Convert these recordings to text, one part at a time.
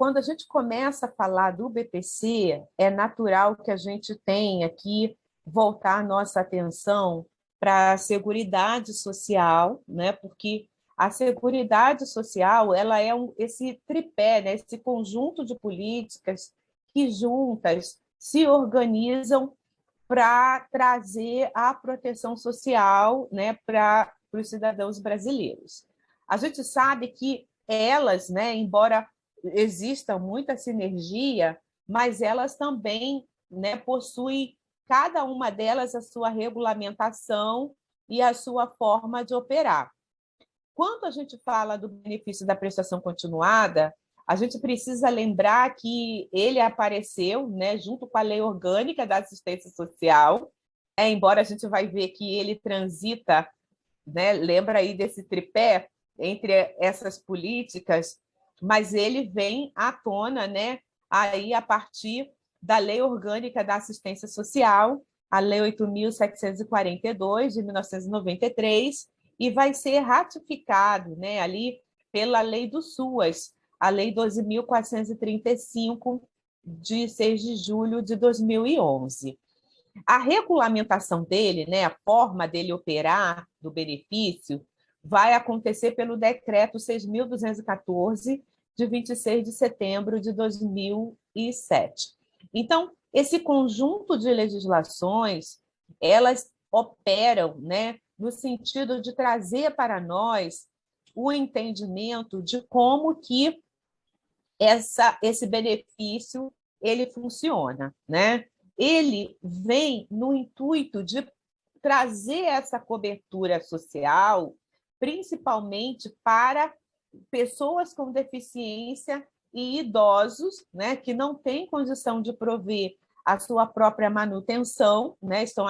quando a gente começa a falar do BPC, é natural que a gente tenha que voltar nossa atenção para a Seguridade Social, né? Porque a Seguridade Social ela é esse tripé, né? Esse conjunto de políticas que juntas se organizam para trazer a proteção social, né, para os cidadãos brasileiros. A gente sabe que elas, né, embora exista muita sinergia, mas elas também, né, possuem, cada uma delas, a sua regulamentação e a sua forma de operar. Quando a gente fala do benefício da prestação continuada, a gente precisa lembrar que ele apareceu, né, junto com a Lei Orgânica da Assistência Social, embora a gente vai ver que ele transita, né, lembra aí desse tripé entre essas políticas, mas ele vem à tona, né, aí a partir da Lei Orgânica da Assistência Social, a Lei 8.742, de 1993, e vai ser ratificado, né, ali pela Lei do SUAS, a Lei 12.435, de 6 de julho de 2011. A regulamentação dele, né, a forma dele operar do benefício, vai acontecer pelo Decreto 6.214, de 26 de setembro de 2007. Então, esse conjunto de legislações, elas operam, né, no sentido de trazer para nós o entendimento de como que esse benefício ele funciona, né? Ele vem no intuito de trazer essa cobertura social, principalmente para pessoas com deficiência e idosos, né, que não têm condição de prover a sua própria manutenção, né, estão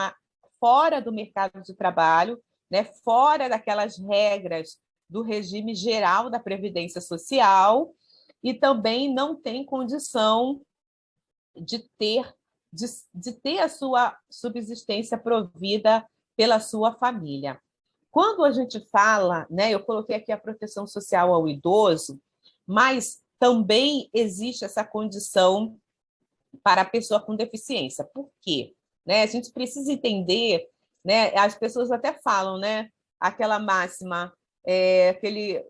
fora do mercado de trabalho, né, fora daquelas regras do regime geral da Previdência Social, e também não têm condição de ter a sua subsistência provida pela sua família. Quando a gente fala, né, eu coloquei aqui a proteção social ao idoso, mas também existe essa condição para a pessoa com deficiência. Por quê? Né? A gente precisa entender, né, as pessoas até falam, né, aquela máxima, aquele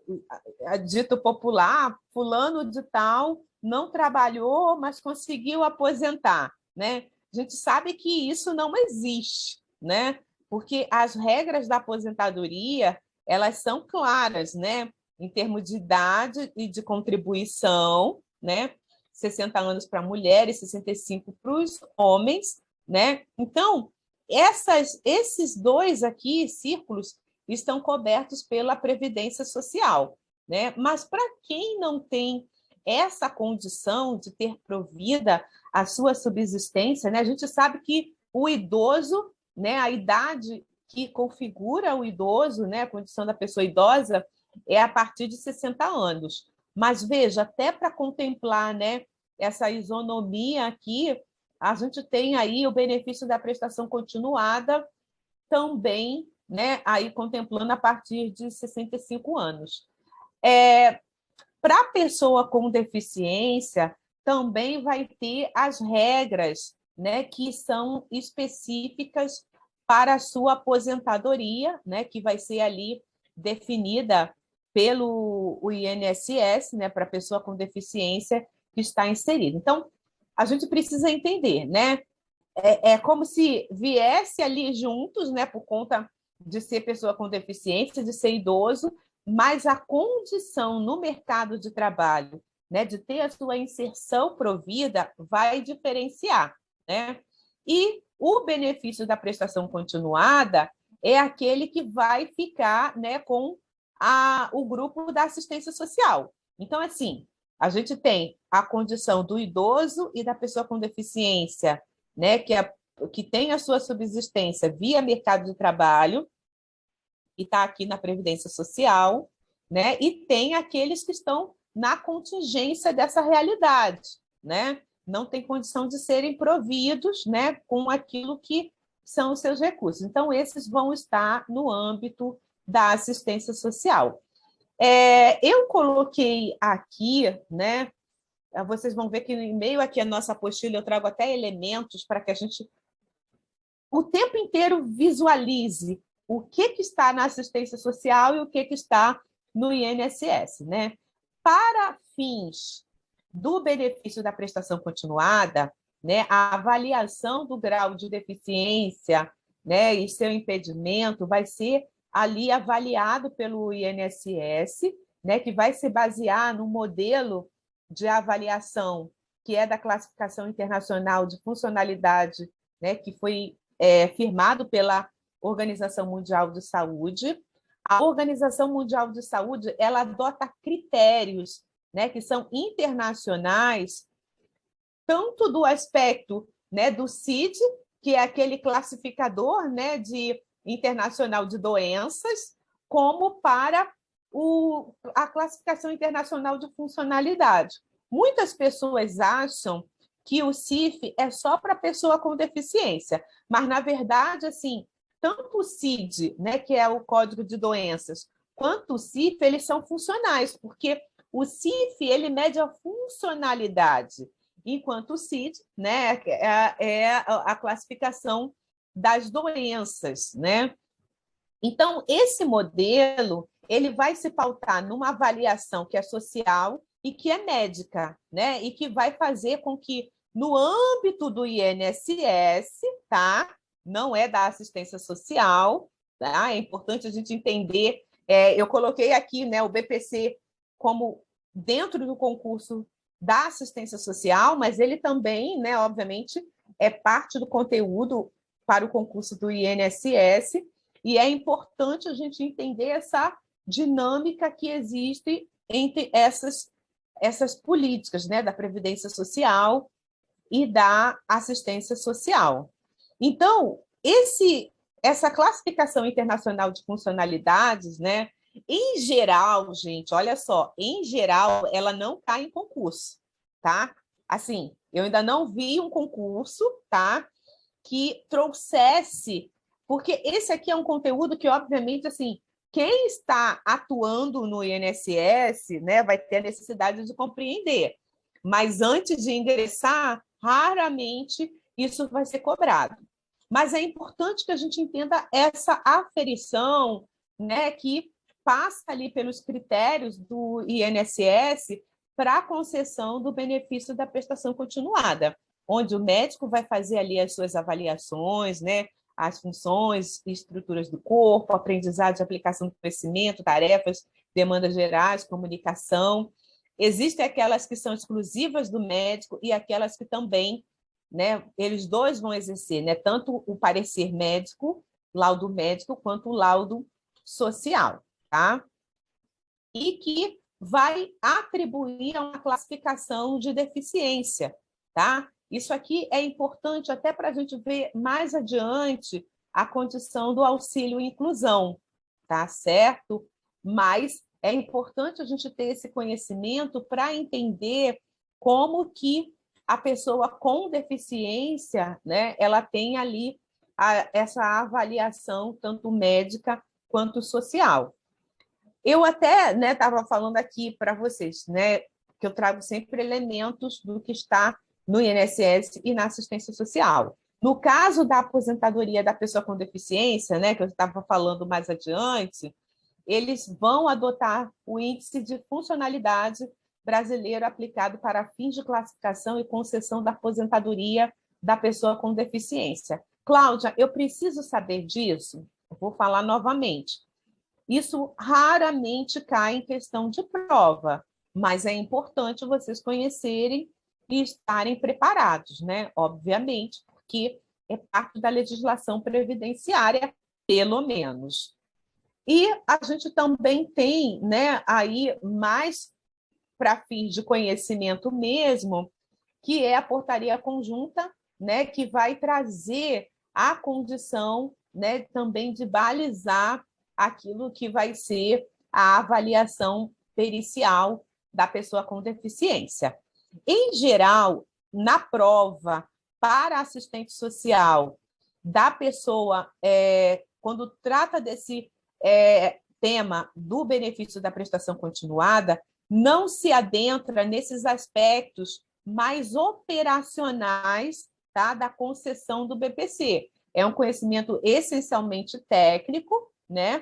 dito popular, fulano de tal não trabalhou, mas conseguiu aposentar, né? A gente sabe que isso não existe, né? Porque as regras da aposentadoria, elas são claras, né? Em termos de idade e de contribuição, né? 60 anos para mulheres, 65 para os homens, né? Então, esses dois aqui, círculos, estão cobertos pela Previdência Social, né? Mas para quem não tem essa condição de ter provida a sua subsistência, né? A gente sabe que o idoso, né, a idade que configura o idoso, né, a condição da pessoa idosa, é a partir de 60 anos. Mas veja, até para contemplar, né, essa isonomia aqui, a gente tem aí o benefício da prestação continuada também, né, aí contemplando a partir de 65 anos. Para a pessoa com deficiência, também vai ter as regras, né, que são específicas para a sua aposentadoria, né, que vai ser ali definida pelo INSS, né, para a pessoa com deficiência que está inserida. Então, a gente precisa entender, né? É como se viesse ali juntos, né, por conta de ser pessoa com deficiência, de ser idoso, mas a condição no mercado de trabalho, né, de ter a sua inserção provida, vai diferenciar, né? E o benefício da prestação continuada é aquele que vai ficar, né, com o grupo da assistência social. Então, assim, a gente tem a condição do idoso e da pessoa com deficiência, né, que tem a sua subsistência via mercado de trabalho, e está aqui na Previdência Social, né? E tem aqueles que estão na contingência dessa realidade, né? Não tem condição de serem providos, né, com aquilo que são os seus recursos. Então, esses vão estar no âmbito da assistência social. Eu coloquei aqui, né, vocês vão ver que em meio aqui à nossa apostila eu trago até elementos para que a gente o tempo inteiro visualize o que está na assistência social e o que está no INSS, né? Para fins do benefício da prestação continuada, né, a avaliação do grau de deficiência, né, e seu impedimento vai ser ali avaliado pelo INSS, né, que vai se basear no modelo de avaliação que é da Classificação Internacional de Funcionalidade, né, que foi firmado pela Organização Mundial de Saúde. A Organização Mundial de Saúde ela adota critérios, né, que são internacionais, tanto do aspecto, né, do CID, que é aquele classificador, né, internacional de doenças, como para a classificação internacional de funcionalidade. Muitas pessoas acham que o CIF é só para pessoa com deficiência, mas, na verdade, assim, tanto o CID, né, que é o Código de Doenças, quanto o CIF, eles são funcionais, porque o CIF ele mede a funcionalidade, enquanto o CID, né, é a classificação das doenças, né? Então, esse modelo ele vai se pautar numa avaliação que é social e que é médica, né? E que vai fazer com que, no âmbito do INSS, tá? Não é da assistência social, tá? É importante a gente entender. Eu coloquei aqui, né, o BPC como dentro do concurso da assistência social, mas ele também, né, obviamente, é parte do conteúdo para o concurso do INSS, e é importante a gente entender essa dinâmica que existe entre essas políticas, né, da previdência social e da assistência social. Então, essa classificação internacional de funcionalidades, né, em geral, gente, olha só, em geral, ela não cai em concurso, tá? Assim, eu ainda não vi um concurso, tá, que trouxesse, porque esse aqui é um conteúdo que, obviamente, assim, quem está atuando no INSS, né, vai ter a necessidade de compreender. Mas antes de ingressar, raramente isso vai ser cobrado. Mas é importante que a gente entenda essa aferição, né, que passa ali pelos critérios do INSS para a concessão do benefício da prestação continuada, onde o médico vai fazer ali as suas avaliações, né, as funções e estruturas do corpo, aprendizagem e aplicação do conhecimento, tarefas, demandas gerais, comunicação. Existem aquelas que são exclusivas do médico e aquelas que também, né, eles dois vão exercer, né, tanto o parecer médico, laudo médico, quanto o laudo social, tá? E que vai atribuir a uma classificação de deficiência, tá? Isso aqui é importante até para a gente ver mais adiante a condição do auxílio inclusão, tá certo? Mas é importante a gente ter esse conhecimento para entender como que a pessoa com deficiência, né, ela tem ali essa avaliação tanto médica quanto social. Eu até estava falando aqui para vocês, né, que eu trago sempre elementos do que está no INSS e na assistência social. No caso da aposentadoria da pessoa com deficiência, né, que eu estava falando mais adiante, eles vão adotar o índice de funcionalidade brasileiro aplicado para fins de classificação e concessão da aposentadoria da pessoa com deficiência. Cláudia, eu preciso saber disso? Eu vou falar novamente. Isso raramente cai em questão de prova, mas é importante vocês conhecerem e estarem preparados, né? Obviamente, porque é parte da legislação previdenciária, pelo menos. E a gente também tem, né, aí mais para fins de conhecimento mesmo, que é a portaria conjunta, né, que vai trazer a condição, né, também de balizar aquilo que vai ser a avaliação pericial da pessoa com deficiência. Em geral, na prova para assistente social da pessoa, quando trata desse tema do benefício da prestação continuada, não se adentra nesses aspectos mais operacionais, tá, da concessão do BPC. É um conhecimento essencialmente técnico, né?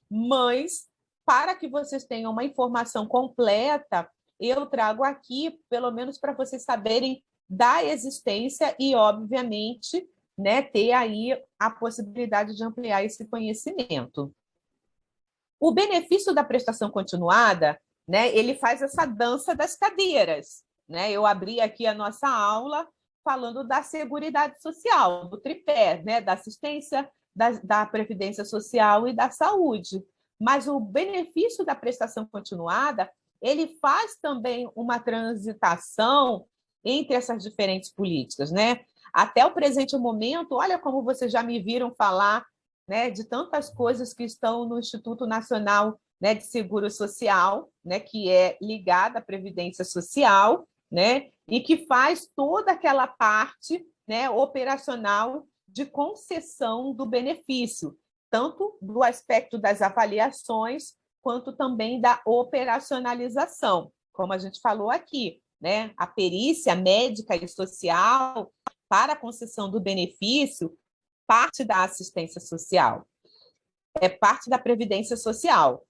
Mas, para que vocês tenham uma informação completa, eu trago aqui, pelo menos para vocês saberem da existência e, obviamente, né, ter aí a possibilidade de ampliar esse conhecimento. O benefício da prestação continuada, né, ele faz essa dança das cadeiras, né? Eu abri aqui a nossa aula falando da Seguridade Social, do tripé, né, da assistência, da Previdência Social e da saúde. Mas o benefício da prestação continuada, ele faz também uma transitação entre essas diferentes políticas, né? Até o presente momento, olha como vocês já me viram falar, né, de tantas coisas que estão no Instituto Nacional, né, de Seguro Social, né, que é ligada à Previdência Social, né, e que faz toda aquela parte, né, operacional de concessão do benefício, tanto do aspecto das avaliações, quanto também da operacionalização, como a gente falou aqui, né, a perícia médica e social para a concessão do benefício parte da assistência social, é parte da previdência social.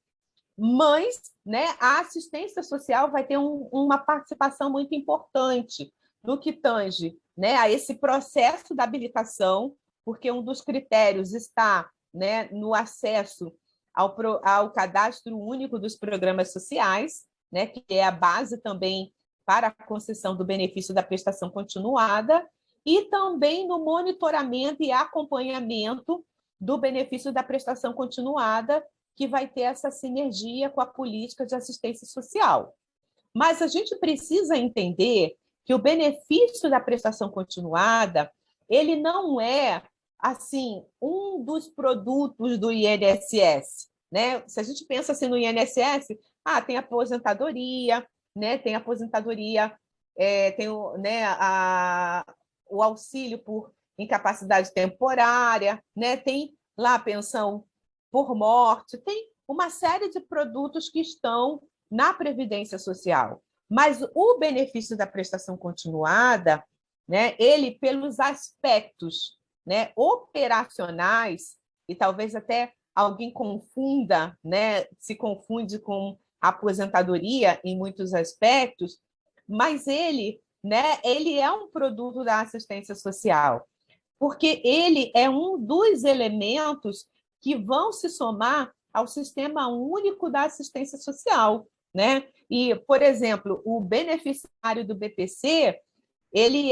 Mas, né, a assistência social vai ter uma participação muito importante no que tange, né, a esse processo da habilitação, porque um dos critérios está, né, no acesso ao cadastro único dos programas sociais, né, que é a base também para a concessão do benefício da prestação continuada, e também no monitoramento e acompanhamento do benefício da prestação continuada, que vai ter essa sinergia com a política de assistência social. Mas a gente precisa entender que o benefício da prestação continuada, ele não é, assim, um dos produtos do INSS, né? Se a gente pensa assim no INSS, tem aposentadoria, né? Tem aposentadoria, tem né, o auxílio por incapacidade temporária, né? Tem lá a pensão por morte, tem uma série de produtos que estão na Previdência Social. Mas o benefício da prestação continuada, né, ele, pelos aspectos, né, operacionais, e talvez até alguém confunda, né, se confunde com a aposentadoria em muitos aspectos, mas ele é um produto da assistência social, porque ele é um dos elementos que vão se somar ao Sistema Único da Assistência Social, né? E, por exemplo, o beneficiário do BPC, ele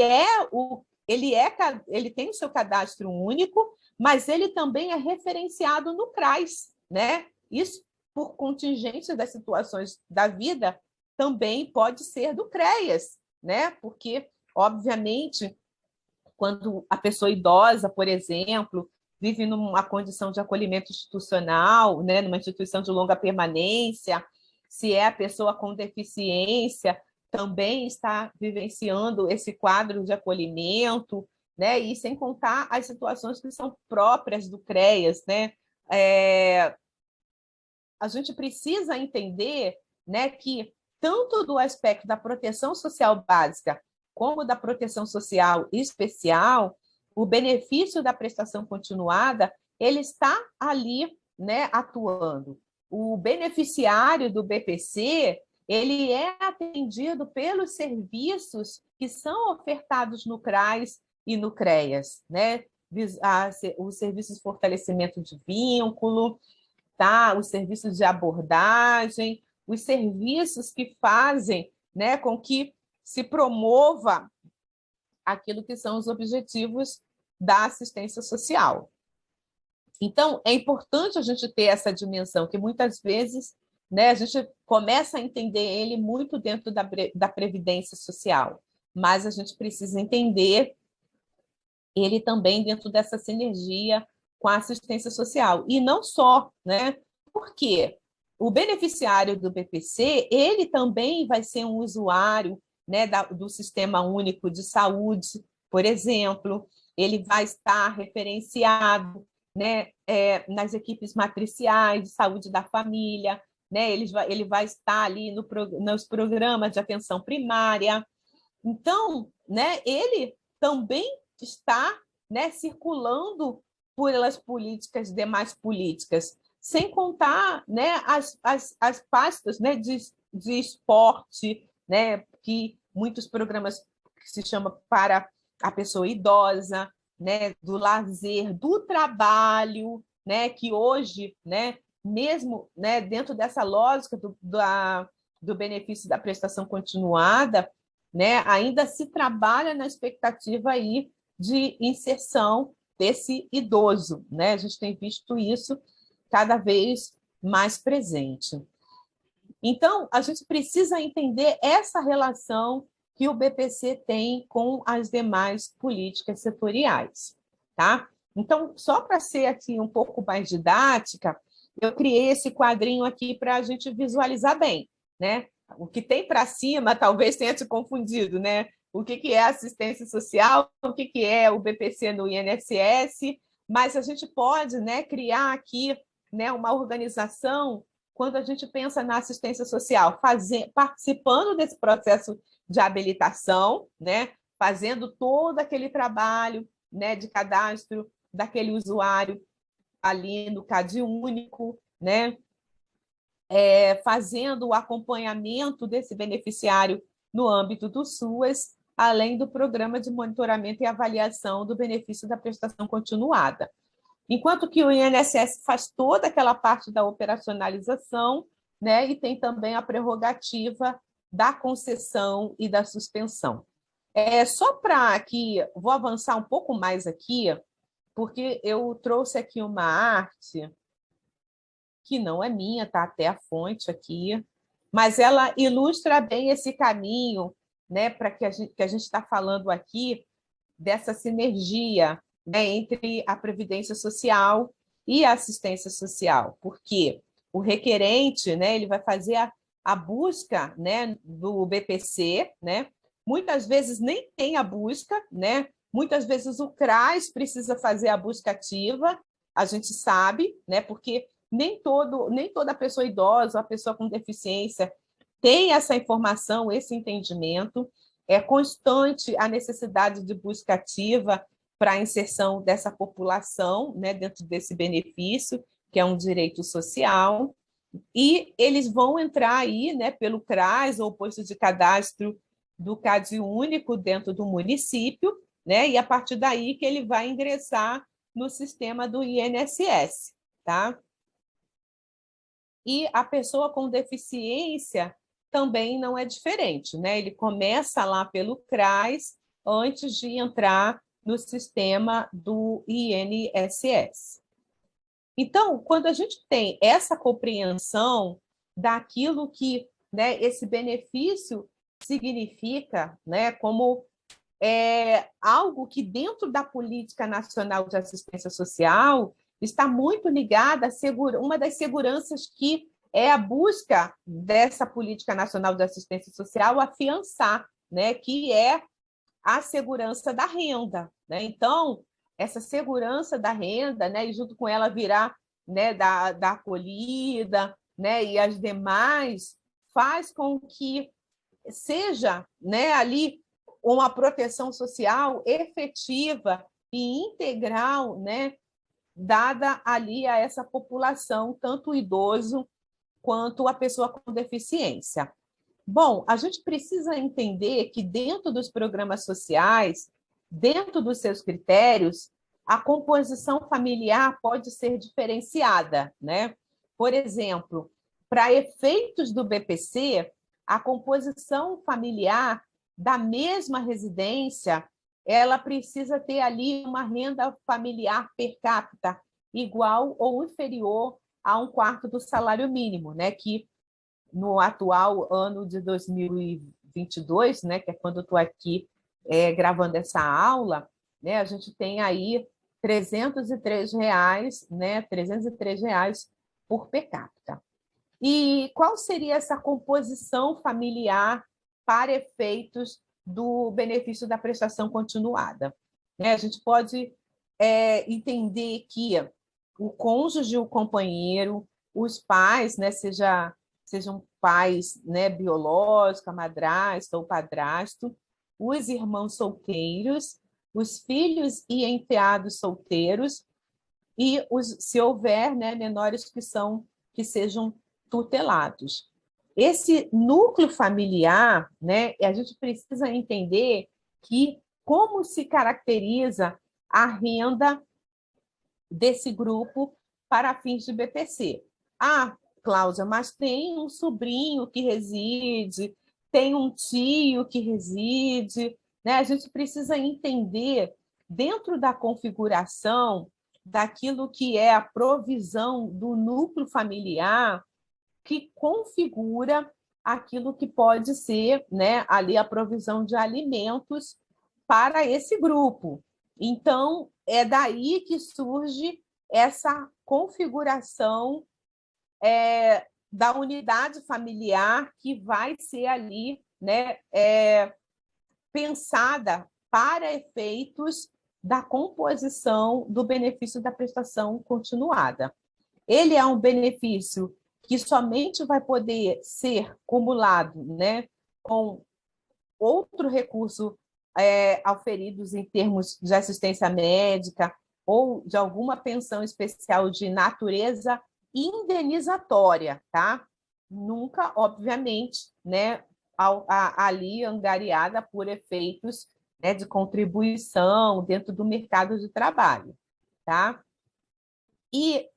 tem o seu cadastro único, mas ele também é referenciado no CRAS, né? Isso, por contingência das situações da vida, também pode ser do CREAS, né? Porque, obviamente, quando a pessoa idosa, por exemplo, vive numa condição de acolhimento institucional, né, numa instituição de longa permanência, se é a pessoa com deficiência, também está vivenciando esse quadro de acolhimento, né, e sem contar as situações que são próprias do CREAS, né? A gente precisa entender, né, que tanto do aspecto da proteção social básica como da proteção social especial, o benefício da prestação continuada, ele está ali, né, atuando. O beneficiário do BPC, ele é atendido pelos serviços que são ofertados no CRAS e no CREAS, né? Os serviços de fortalecimento de vínculo, tá? Os serviços de abordagem, os serviços que fazem, né, com que se promova aquilo que são os objetivos da assistência social. Então, é importante a gente ter essa dimensão, que muitas vezes, né, a gente começa a entender ele muito dentro da previdência social, mas a gente precisa entender ele também dentro dessa sinergia com a assistência social. E não só, né? Porque o beneficiário do BPC, ele também vai ser um usuário, né, do Sistema Único de Saúde, por exemplo, ele vai estar referenciado, né, nas equipes matriciais de saúde da família, né? Ele vai estar ali nos programas de atenção primária. Então, né, ele também está, né, circulando pelas políticas, demais políticas, sem contar, né, as pastas, né, de esporte, né, que muitos programas que se chama para a pessoa idosa, né, do lazer, do trabalho, né, que hoje, né, mesmo, né, dentro dessa lógica do benefício da prestação continuada, né, ainda se trabalha na expectativa aí de inserção desse idoso, né? A gente tem visto isso cada vez mais presente. Então, a gente precisa entender essa relação que o BPC tem com as demais políticas setoriais, tá? Então, só para ser aqui um pouco mais didática, eu criei esse quadrinho aqui para a gente visualizar bem, né? O que tem para cima talvez tenha te confundido, né? O que é assistência social, o que é o BPC no INSS, mas a gente pode, né, criar aqui, né, uma organização quando a gente pensa na assistência social, participando desse processo de habilitação, né, fazendo todo aquele trabalho, né, de cadastro daquele usuário ali no CAD único, né, fazendo o acompanhamento desse beneficiário no âmbito do SUAS, além do programa de monitoramento e avaliação do benefício da prestação continuada. Enquanto que o INSS faz toda aquela parte da operacionalização, né, e tem também a prerrogativa da concessão e da suspensão. Só para que, vou avançar um pouco mais aqui, porque eu trouxe aqui uma arte que não é minha, tá até a fonte aqui, mas ela ilustra bem esse caminho, né, para que a gente está falando aqui dessa sinergia, né, entre a previdência social e a assistência social, porque o requerente, né, ele vai fazer a busca, né, do BPC, né, muitas vezes nem tem a busca, né, muitas vezes o CRAS precisa fazer a busca ativa, a gente sabe, né, porque nem toda pessoa idosa, a pessoa com deficiência tem essa informação, esse entendimento. É constante a necessidade de busca ativa para a inserção dessa população, né, dentro desse benefício, que é um direito social, e eles vão entrar aí, né, pelo CRAS, ou posto de cadastro do CAD único dentro do município, né, e a partir daí que ele vai ingressar no sistema do INSS, tá? E a pessoa com deficiência também não é diferente, né? Ele começa lá pelo CRAS antes de entrar no sistema do INSS. Então, quando a gente tem essa compreensão daquilo que, né, esse benefício significa, né, como algo que dentro da Política Nacional de Assistência Social está muito ligada a uma das seguranças que é a busca dessa Política Nacional de Assistência Social afiançar, né, que é a segurança da renda, né? Então, essa segurança da renda, né, e junto com ela virá, né, da acolhida, né, e as demais, faz com que seja, né, ali uma proteção social efetiva e integral, né, dada ali a essa população, tanto o idoso quanto a pessoa com deficiência. Bom, a gente precisa entender que dentro dos programas sociais, dentro dos seus critérios, a composição familiar pode ser diferenciada, né? Por exemplo, para efeitos do BPC, a composição familiar da mesma residência, ela precisa ter ali uma renda familiar per capita igual ou inferior a 1/4 do salário mínimo, né? Que no atual ano de 2022, né? Que é quando eu estou aqui gravando essa aula, né? A gente tem aí R$ 303, né? R$ 303 por per capita. E qual seria essa composição familiar para efeitos do benefício da prestação continuada? A gente pode entender que o cônjuge, o companheiro, os pais, né, seja sejam pais, né, biológicos, a madrasta ou padrasto, os irmãos solteiros, os filhos e enteados solteiros e se houver, né, menores que sejam tutelados. Esse núcleo familiar, né, a gente precisa entender que como se caracteriza a renda desse grupo para fins de BPC. Ah, Cláudia, mas tem um sobrinho que reside, tem um tio que reside, né? A gente precisa entender, dentro da configuração daquilo que é a provisão do núcleo familiar, que configura aquilo que pode ser, né, ali a provisão de alimentos para esse grupo. Então, é daí que surge essa configuração da unidade familiar que vai ser ali, né, pensada para efeitos da composição do benefício da prestação continuada. Ele é um benefício que somente vai poder ser cumulado, né, com outro recurso auferidos em termos de assistência médica ou de alguma pensão especial de natureza indenizatória, tá? Nunca, obviamente, né, ali angariada por efeitos, né, de contribuição dentro do mercado de trabalho, tá? E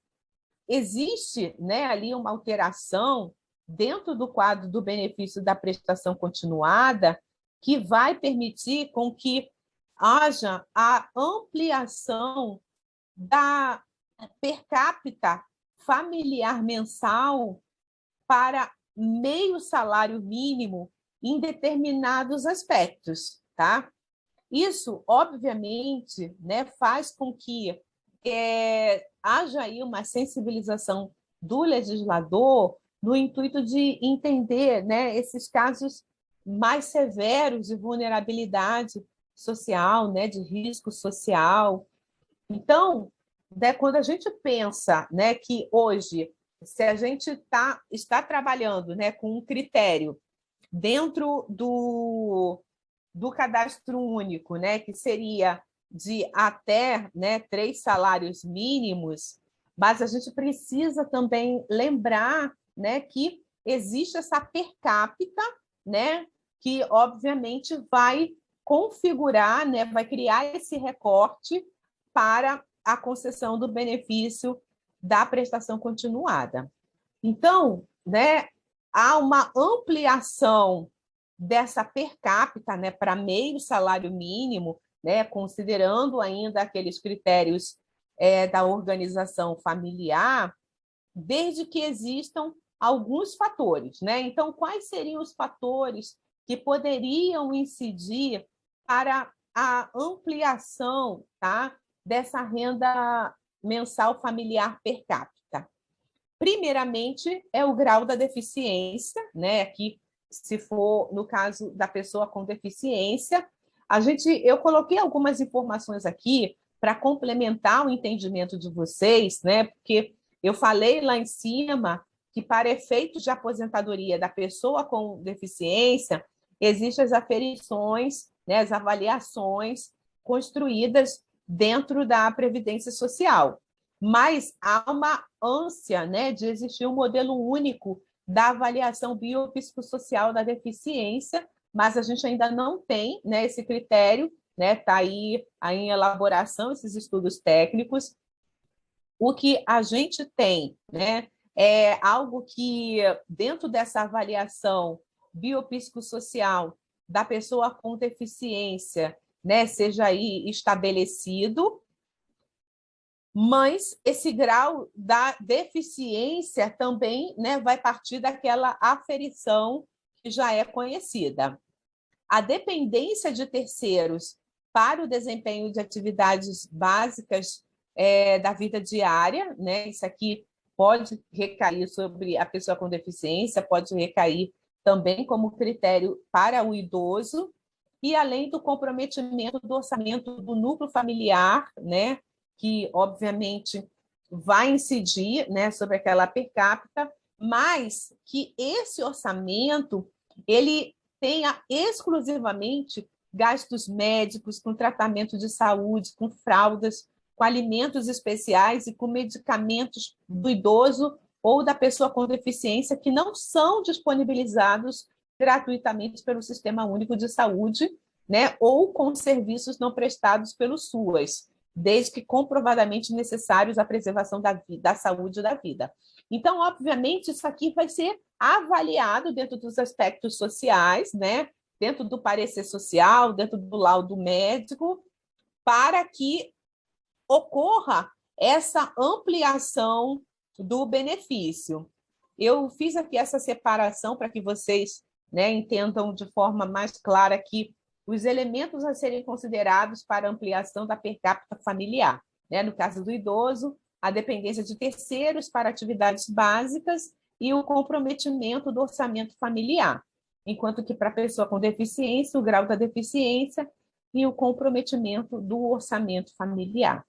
existe, né, ali uma alteração dentro do quadro do benefício da prestação continuada que vai permitir com que haja a ampliação da per capita familiar mensal para meio salário mínimo em determinados aspectos, tá? Isso, obviamente, né, faz com que haja aí uma sensibilização do legislador no intuito de entender, né, esses casos mais severos de vulnerabilidade social, né, de risco social. Então, né, quando a gente pensa, né, que hoje, se a gente está trabalhando, né, com um critério dentro do cadastro único, né, que seria de até, né, 3 salários mínimos, mas a gente precisa também lembrar, né, que existe essa per capita, né, que obviamente vai configurar, né, vai criar esse recorte para a concessão do benefício da prestação continuada. Então, né, há uma ampliação dessa per capita, né, para meio salário mínimo, né, considerando ainda aqueles critérios da organização familiar, desde que existam alguns fatores, né? Então, quais seriam os fatores que poderiam incidir para a ampliação, tá, dessa renda mensal familiar per capita? Primeiramente, é o grau da deficiência, né? Aqui, se for no caso da pessoa com deficiência, eu coloquei algumas informações aqui para complementar o entendimento de vocês, né? Porque eu falei lá em cima que, para efeitos de aposentadoria da pessoa com deficiência, existem as aferições, né, as avaliações construídas dentro da Previdência Social. Mas há uma ânsia, né, de existir um modelo único da avaliação biopsicossocial da deficiência, mas a gente ainda não tem, né, esse critério, né, está aí em elaboração esses estudos técnicos. O que a gente tem, né, é algo que, dentro dessa avaliação biopsicossocial da pessoa com deficiência, né, seja aí estabelecido, mas esse grau da deficiência também, né, vai partir daquela aferição que já é conhecida. A dependência de terceiros para o desempenho de atividades básicas da vida diária, né? Isso aqui pode recair sobre a pessoa com deficiência, pode recair também como critério para o idoso, e além do comprometimento do orçamento do núcleo familiar, né, que obviamente vai incidir, né, sobre aquela per capita, mas que esse orçamento ele tenha exclusivamente gastos médicos, com tratamento de saúde, com fraldas, com alimentos especiais e com medicamentos do idoso ou da pessoa com deficiência que não são disponibilizados gratuitamente pelo Sistema Único de Saúde, né, ou com serviços não prestados pelo SUAS, desde que comprovadamente necessários à preservação da saúde e da vida. Então, obviamente, isso aqui vai ser avaliado dentro dos aspectos sociais, né, dentro do parecer social, dentro do laudo médico, para que ocorra essa ampliação do benefício. Eu fiz aqui essa separação para que vocês, né, entendam de forma mais clara que os elementos a serem considerados para ampliação da per capita familiar. Né? No caso do idoso, a dependência de terceiros para atividades básicas e o comprometimento do orçamento familiar, enquanto que para a pessoa com deficiência, o grau da deficiência e o comprometimento do orçamento familiar.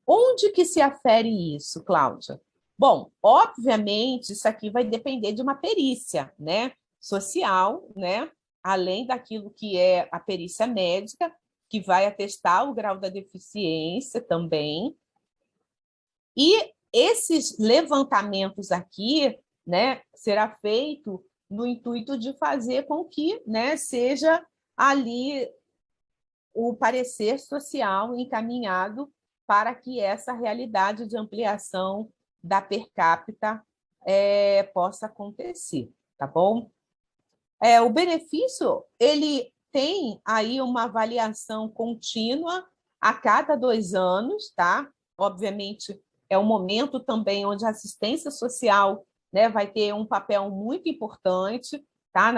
Onde que se afere isso, Cláudia? Bom, obviamente, isso aqui vai depender de uma perícia, né, social, né, além daquilo que é a perícia médica, que vai atestar o grau da deficiência também. E esses levantamentos aqui, né, será feito no intuito de fazer com que, né, seja ali o parecer social encaminhado para que essa realidade de ampliação da per capita possa acontecer, tá bom? O benefício, ele tem aí uma avaliação contínua a cada 2 anos, tá? Obviamente, é um momento também onde a assistência social, né, vai ter um papel muito importante, tá?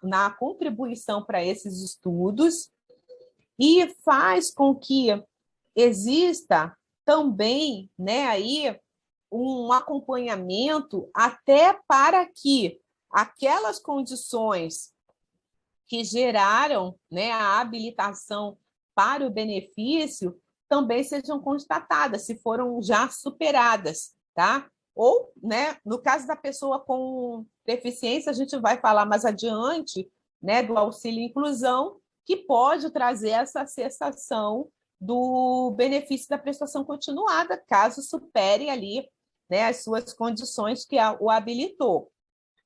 Na contribuição para esses estudos, e faz com que exista também, né, aí um acompanhamento até para que aquelas condições que geraram, né, a habilitação para o benefício também sejam constatadas, se foram já superadas, tá? Ou, né, no caso da pessoa com deficiência, a gente vai falar mais adiante, né, do auxílio inclusão, que pode trazer essa cessação do benefício da prestação continuada, caso supere ali, né, as suas condições que o habilitou.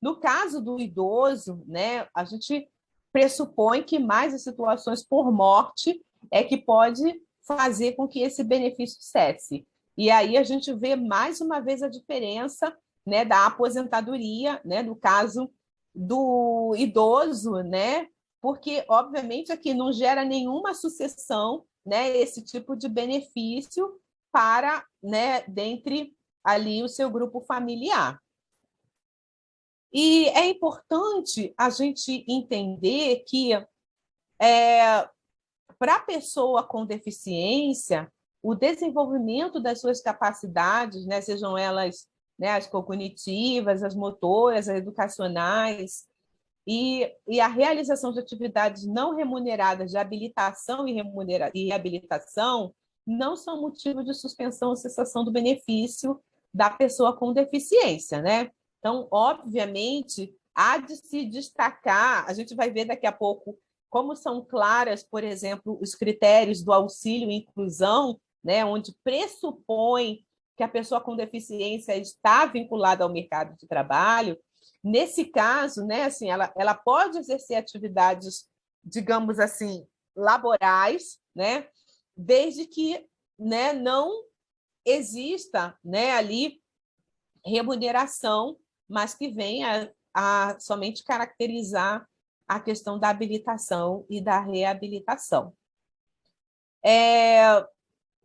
No caso do idoso, né, a gente pressupõe que mais as situações por morte é que pode fazer com que esse benefício cesse. E aí a gente vê mais uma vez a diferença, né, da aposentadoria, né, no caso do idoso, né, porque obviamente aqui não gera nenhuma sucessão, né, esse tipo de benefício para, né, dentre ali o seu grupo familiar. E é importante a gente entender que, para a pessoa com deficiência, o desenvolvimento das suas capacidades, né, sejam elas, né, as cognitivas, as motoras, as educacionais, e a realização de atividades não remuneradas de habilitação e reabilitação não são motivo de suspensão ou cessação do benefício da pessoa com deficiência, né? Então, obviamente, há de se destacar, a gente vai ver daqui a pouco como são claras, por exemplo, os critérios do auxílio e inclusão, né, onde pressupõe que a pessoa com deficiência está vinculada ao mercado de trabalho. Nesse caso, né, assim, ela pode exercer atividades, digamos assim, laborais, né, desde que, né, não exista, né, ali remuneração, mas que venha a somente caracterizar a questão da habilitação e da reabilitação.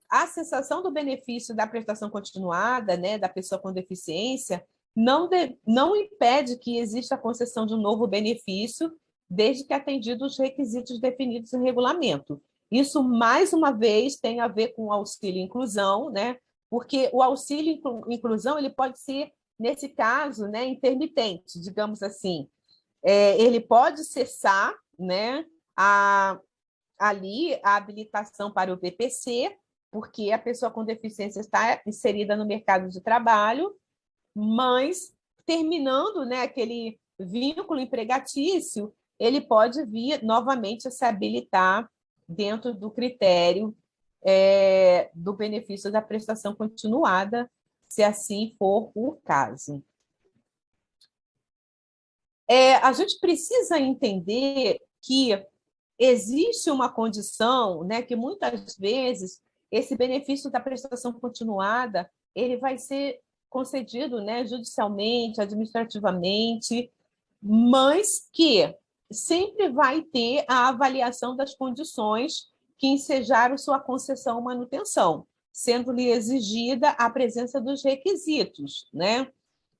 A cessação do benefício da prestação continuada, né, da pessoa com deficiência, não impede que exista a concessão de um novo benefício, desde que atendidos os requisitos definidos em regulamento. Isso, mais uma vez, tem a ver com o auxílio inclusão, né? Porque o auxílio inclusão ele pode ser, nesse caso, né, intermitente, digamos assim. Ele pode cessar, né, ali a habilitação para o BPC, porque a pessoa com deficiência está inserida no mercado de trabalho, mas terminando, né, aquele vínculo empregatício, ele pode vir novamente a se habilitar dentro do critério do benefício da prestação continuada, se assim for o caso. A gente precisa entender que existe uma condição, né, que muitas vezes esse benefício da prestação continuada ele vai ser concedido, né, judicialmente, administrativamente, mas que sempre vai ter a avaliação das condições que ensejaram sua concessão ou manutenção, sendo-lhe exigida a presença dos requisitos, né?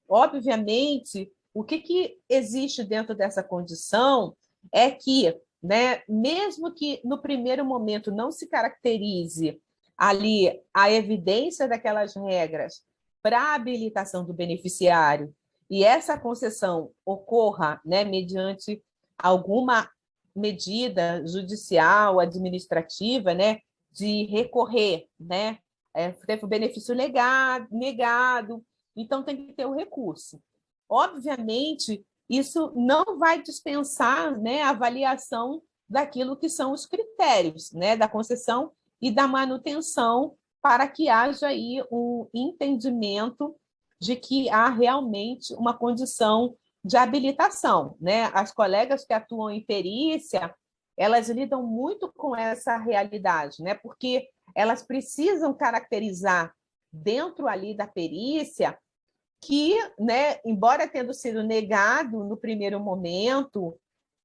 Obviamente, o que existe dentro dessa condição é que, né, mesmo que no primeiro momento não se caracterize ali a evidência daquelas regras para a habilitação do beneficiário e essa concessão ocorra, né, mediante alguma medida judicial, administrativa, né, de recorrer, né, teve o benefício negado, então tem que ter o recurso. Obviamente, isso não vai dispensar, né, a avaliação daquilo que são os critérios, né, da concessão e da manutenção, para que haja aí um entendimento de que há realmente uma condição de habilitação, né? As colegas que atuam em perícia, elas lidam muito com essa realidade, né? Porque elas precisam caracterizar dentro ali da perícia que, né, embora tendo sido negado no primeiro momento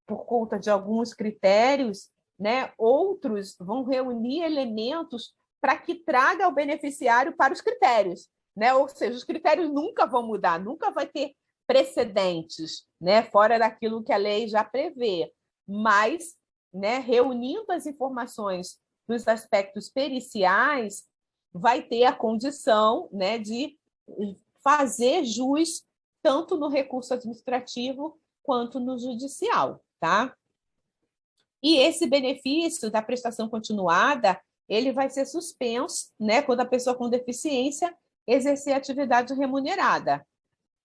por conta de alguns critérios, né, outros vão reunir elementos para que traga o beneficiário para os critérios, né? Ou seja, os critérios nunca vão mudar, nunca vai ter precedentes, né, fora daquilo que a lei já prevê, mas, né, reunindo as informações dos aspectos periciais, vai ter a condição, né, de fazer jus tanto no recurso administrativo quanto no judicial, tá? E esse benefício da prestação continuada, ele vai ser suspenso, né, quando a pessoa com deficiência exercer atividade remunerada,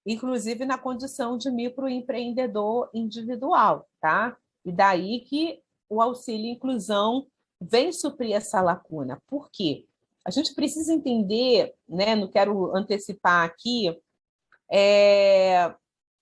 inclusive na condição de microempreendedor individual, tá? E daí que o auxílio inclusão vem suprir essa lacuna. Por quê? A gente precisa entender, né, não quero antecipar aqui,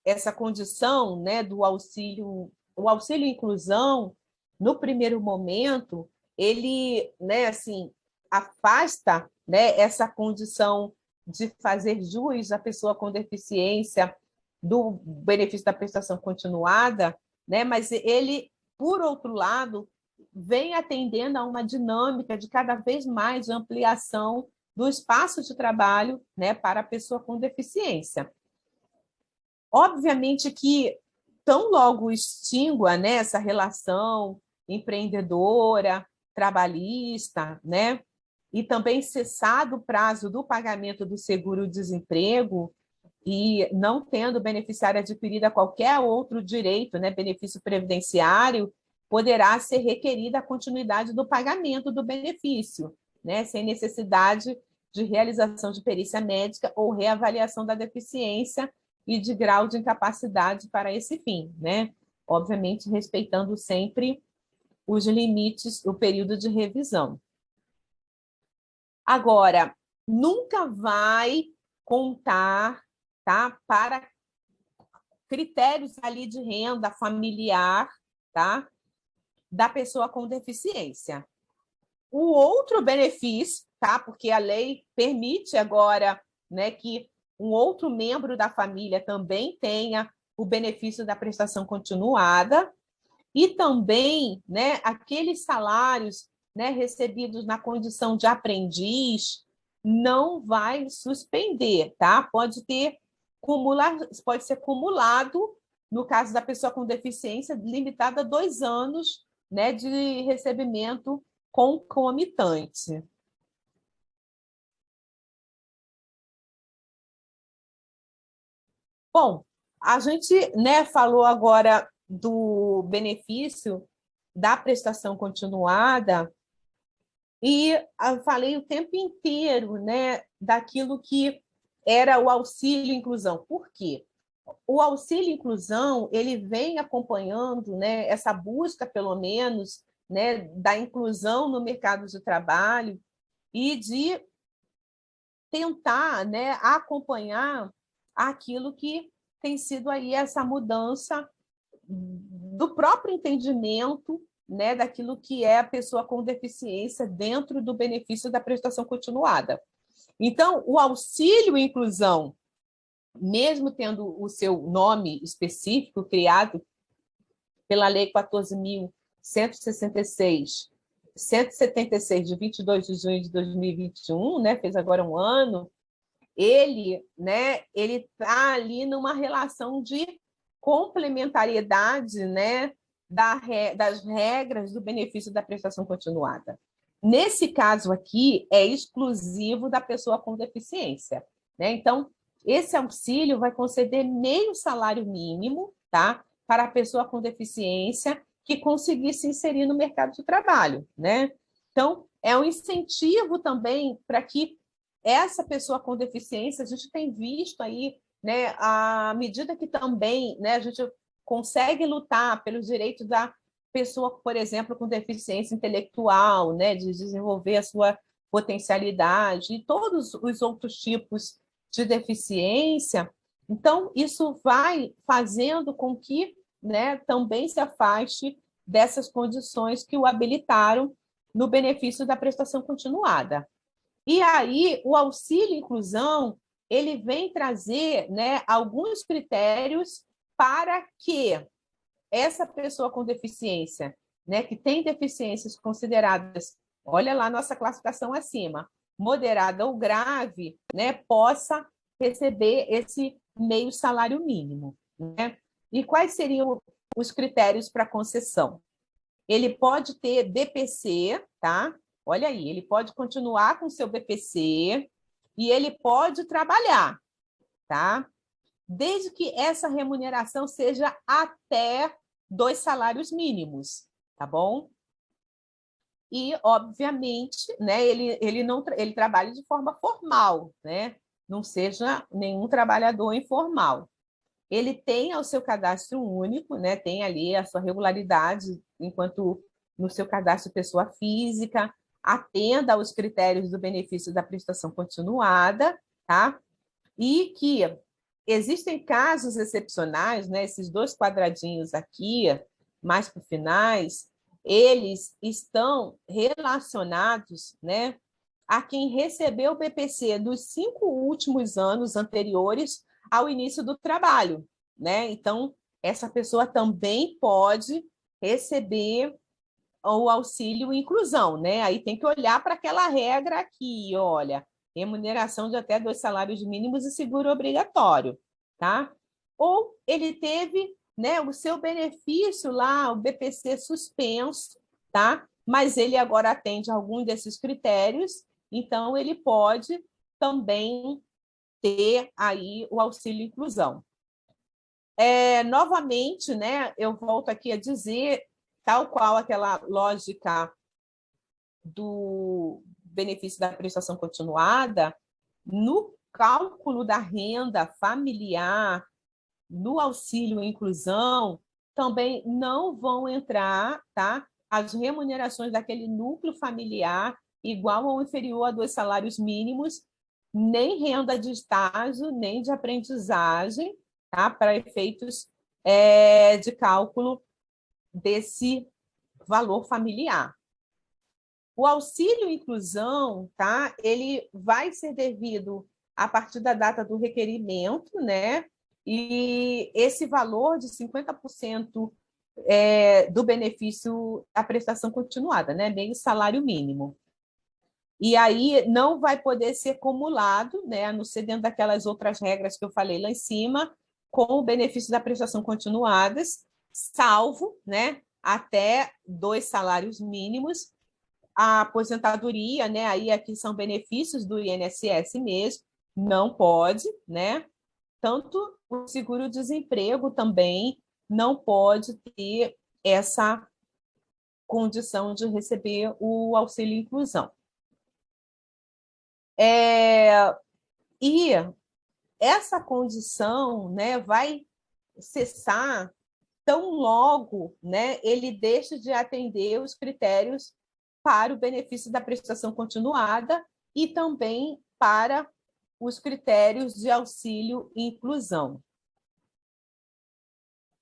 essa condição, né, do auxílio, o auxílio inclusão, no primeiro momento, ele, né, assim, afasta, né, essa condição de fazer jus à pessoa com deficiência do benefício da prestação continuada, né, mas ele, por outro lado, vem atendendo a uma dinâmica de cada vez mais ampliação do espaço de trabalho, né, para a pessoa com deficiência. Obviamente que, tão logo extingua, né, essa relação empreendedora, trabalhista, né, e também cessado o prazo do pagamento do seguro-desemprego e não tendo o beneficiário adquirido qualquer outro direito, né, benefício previdenciário, poderá ser requerida a continuidade do pagamento do benefício, né, sem necessidade de realização de perícia médica ou reavaliação da deficiência e de grau de incapacidade para esse fim, né? Obviamente, respeitando sempre os limites, o período de revisão. Agora, nunca vai contar, tá, para critérios ali de renda familiar, tá, da pessoa com deficiência. O outro benefício, tá, porque a lei permite agora, né, que um outro membro da família também tenha o benefício da prestação continuada e também, né, aqueles salários, né, recebidos na condição de aprendiz não vai suspender, tá? Pode ser cumulado no caso da pessoa com deficiência limitado a 2 anos, né, de recebimento concomitante. Bom, a gente, né, falou agora do benefício da prestação continuada e eu falei o tempo inteiro, né, daquilo que era o auxílio inclusão. Por quê? o auxílio inclusão, ele vem acompanhando, né, essa busca, pelo menos, né, da inclusão no mercado de trabalho e de tentar, né, acompanhar aquilo que tem sido aí essa mudança do próprio entendimento, né, daquilo que é a pessoa com deficiência dentro do benefício da prestação continuada. Então, o auxílio inclusão, mesmo tendo o seu nome específico criado pela Lei 14.166, 176, de 22 de junho de 2021, né, fez agora um ano, ele, né, ele está ali numa relação de complementariedade, né, das regras do benefício da prestação continuada. Nesse caso aqui, é exclusivo da pessoa com deficiência, né? Então, esse auxílio vai conceder meio salário mínimo, tá, para a pessoa com deficiência que conseguir se inserir no mercado de trabalho, né? Então, é um incentivo também para que essa pessoa com deficiência, a gente tem visto aí, né, à medida que também, né, a gente consegue lutar pelos direitos da pessoa, por exemplo, com deficiência intelectual, né, de desenvolver a sua potencialidade e todos os outros tipos de deficiência. Então, isso vai fazendo com que, né, também se afaste dessas condições que o habilitaram no benefício da prestação continuada. E aí, o auxílio inclusão, ele vem trazer, né, alguns critérios para que essa pessoa com deficiência, né, que tem deficiências consideradas, olha lá nossa classificação acima, moderada ou grave, né, possa receber esse meio salário mínimo, né? E quais seriam os critérios para concessão? Ele pode ter BPC, tá? Olha aí, ele pode continuar com seu BPC e ele pode trabalhar, tá? Desde que essa remuneração seja até 2 salários mínimos, tá bom? E, obviamente, né, ele trabalha de forma formal, né? Não seja nenhum trabalhador informal. Ele tem o seu cadastro único, né? Tem ali a sua regularidade enquanto no seu cadastro pessoa física, atenda aos critérios do benefício da prestação continuada, tá? E que existem casos excepcionais, né? Esses 2 quadradinhos aqui, mais para o finais, eles estão relacionados, né, a quem recebeu o BPC dos 5 últimos anos anteriores ao início do trabalho, né? Então, essa pessoa também pode receber o auxílio inclusão, né? Aí tem que olhar para aquela regra aqui, olha, remuneração de até 2 salários mínimos e seguro obrigatório, tá? Ou ele teve, né, o seu benefício lá, o BPC suspenso, tá? Mas ele agora atende a algum desses critérios, então ele pode também ter aí o auxílio inclusão. Novamente, né, eu volto aqui a dizer, tal qual aquela lógica do benefício da prestação continuada, no cálculo da renda familiar, no auxílio inclusão, também não vão entrar, tá, as remunerações daquele núcleo familiar igual ou inferior a 2 salários mínimos, nem renda de estágio, nem de aprendizagem, tá, para efeitos de cálculo desse valor familiar. O auxílio inclusão, tá, ele vai ser devido a partir da data do requerimento, né? E esse valor de 50% do benefício da prestação continuada, né? Meio salário mínimo. E aí não vai poder ser acumulado, né? A não ser dentro daquelas outras regras que eu falei lá em cima, com o benefício da prestação continuadas, salvo, né, até 2 salários mínimos. A aposentadoria, né, aí aqui são benefícios do INSS mesmo, não pode, né? Tanto o seguro-desemprego também não pode ter essa condição de receber o auxílio inclusão. E essa condição, né, vai cessar tão logo, né, ele deixa de atender os critérios para o benefício da prestação continuada e também para os critérios de auxílio e inclusão.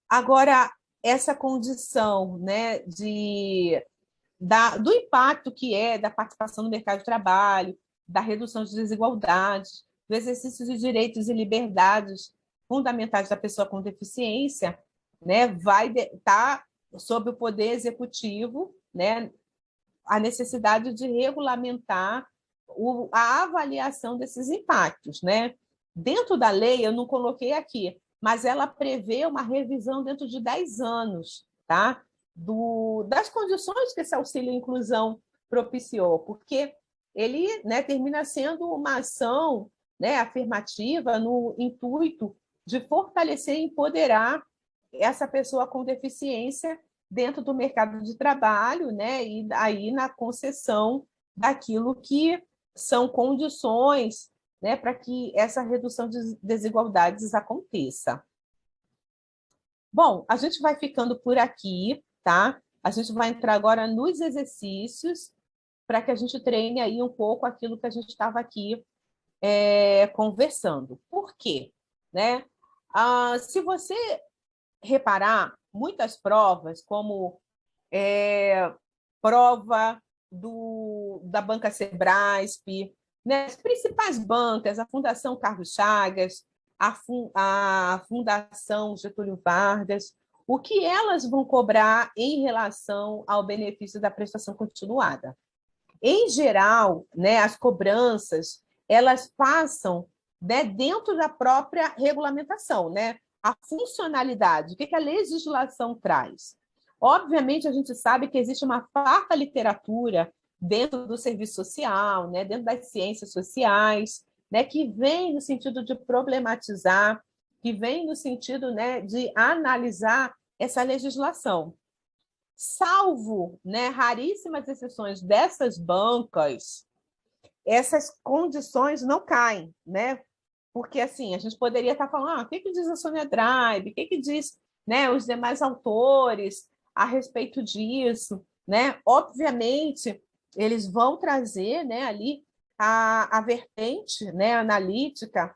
Agora, essa condição, né, do impacto que é da participação no mercado de trabalho, da redução de desigualdades, do exercício de direitos e liberdades fundamentais da pessoa com deficiência, né, vai estar sob o poder executivo, né, a necessidade de regulamentar a avaliação desses impactos, né? Dentro da lei, eu não coloquei aqui, mas ela prevê uma revisão dentro de 10 anos, tá? Das condições que esse auxílio e inclusão propiciou, porque ele, né, termina sendo uma ação, né, afirmativa no intuito de fortalecer e empoderar essa pessoa com deficiência dentro do mercado de trabalho, né, e aí na concessão daquilo que são condições, né, para que essa redução de desigualdades aconteça. Bom, a gente vai ficando por aqui, tá? A gente vai entrar agora nos exercícios para que a gente treine aí um pouco aquilo que a gente estava aqui conversando. Por quê? Né? Se você reparar, muitas provas, como prova da Banca Sebrasp, né? As principais bancas, a Fundação Carlos Chagas, a Fundação Getúlio Vargas, o que elas vão cobrar em relação ao benefício da prestação continuada. Em geral, né, as cobranças elas passam, né, dentro da própria regulamentação, né? A funcionalidade, o que a legislação traz. Obviamente, a gente sabe que existe uma farta literatura dentro do serviço social, né, dentro das ciências sociais, né, que vem no sentido de problematizar, que vem no sentido, né, de analisar essa legislação. Salvo, né, raríssimas exceções dessas bancas, essas condições não caem, né? Porque assim, a gente poderia estar falando, o que diz a Sônia Drive, o que diz, né, os demais autores a respeito disso, né? Obviamente, eles vão trazer, né, ali a vertente, né, analítica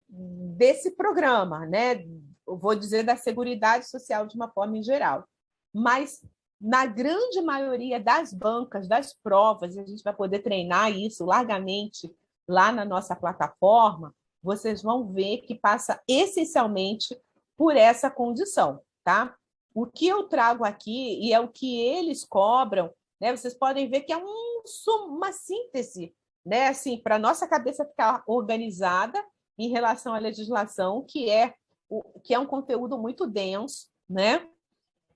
desse programa, né? Eu vou dizer da Seguridade Social de uma forma em geral. Mas na grande maioria das bancas, das provas, e a gente vai poder treinar isso largamente lá na nossa plataforma, vocês vão ver que passa essencialmente por essa condição, tá? O que eu trago aqui, e é o que eles cobram, né? Vocês podem ver que é uma síntese, né? Assim, para a nossa cabeça ficar organizada em relação à legislação, que é um conteúdo muito denso, né?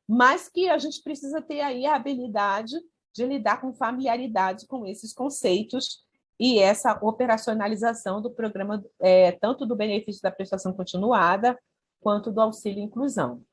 Mas que a gente precisa ter aí a habilidade de lidar com familiaridade com esses conceitos e essa operacionalização do programa, tanto do benefício da prestação continuada, quanto do auxílio e inclusão.